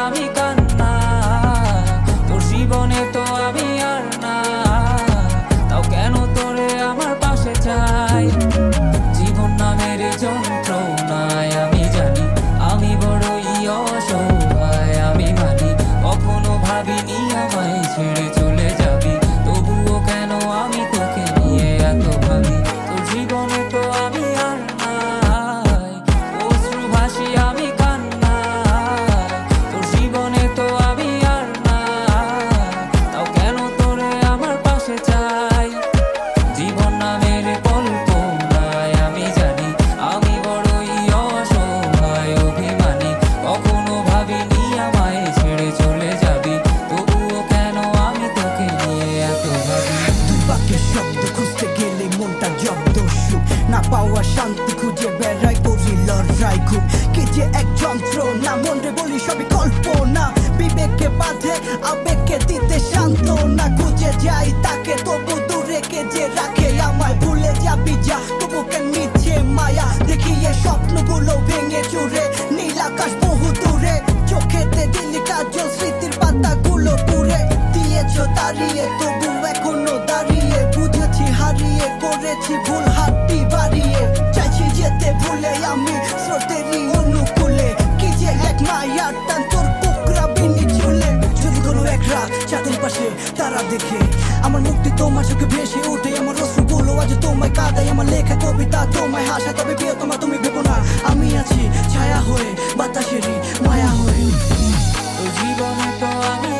আমি কান্না, তোর জীবনে তো আমি আর না, তাও কেন তোরে আমার পাশে চাই। জীবন নামের যন্ত্রণায় আমি জানি আমি বড়ই অসহায়, আমি মানি কখনো ভাবিনি আমায় ছেড়ে চলে যাবি, তবুও কেন আমি তোকে নিয়ে এত ভাবি। তোর জীবনে তো আমি আর নাই, অশ্রু ভাসি আমি কান্না, তোর জীবনে তো আমি আর নাই, তাও কেন তোরে আমার পাশে চাই। জীবন নামের কল্পনায় আমি জানি আমি বড়ই অসহায়, অভিমানী কখনো ভাবিনি আমায় ছেড়ে চলে যাবি, তবুও কেন আমি তোকে নিয়ে এত ভাবি। দুই বাক্যের শব্দ খুঁজতে গেলে মনটা জব্দ, সুখ না পাওয়া শান্তি খুঁজে বেড়াই, করি লড়াই খুব কি যে এক যন্ত্রণা, মন রে বলি সবই কল্পনা, বিবেককে বাঁধে আবেগকে দিতে শান্তনা, খুঁজে যাই তাকে তবু দূরে কে যে রাখে আমায়, ভুলে যাবি যা তবু কেন মিছে মায়া, দেখিয়ে স্বপ্নগুলো ভেঙে চুরে, নীল আকাশ বহু দূরে, চোখেতে দিলি কাজল স্মৃতির পাতাগুলো পুড়ে দিয়েছ দাঁড়িয়ে, তবু এখনো দাঁড়িয়ে, বুঝেছি হারিয়ে করেছি ভুল, হাতটি বাড়িয়ে চাইছি যেতে ভুলে আমি স্রোতেরই অনুকূলে, কি যে এক মায়ার টান তোর কোকরা বিনি চুলে। যদি কোনো এক রাত চাঁদের পাশে তারা দেখে আমার মুক্তি তোমার চোখে ভেসে ওঠে, আমার অশ্রুগুলো আজ তোমায় কাঁদাই, আমার লেখা কবিতা তোমায় হাসা, তবে প্রিয় তোমার তুমি ভেবো না আমি আছি ছায়া হয়ে বাতাসেরই মায়া হয়ে। তোর জীবনে তো আমি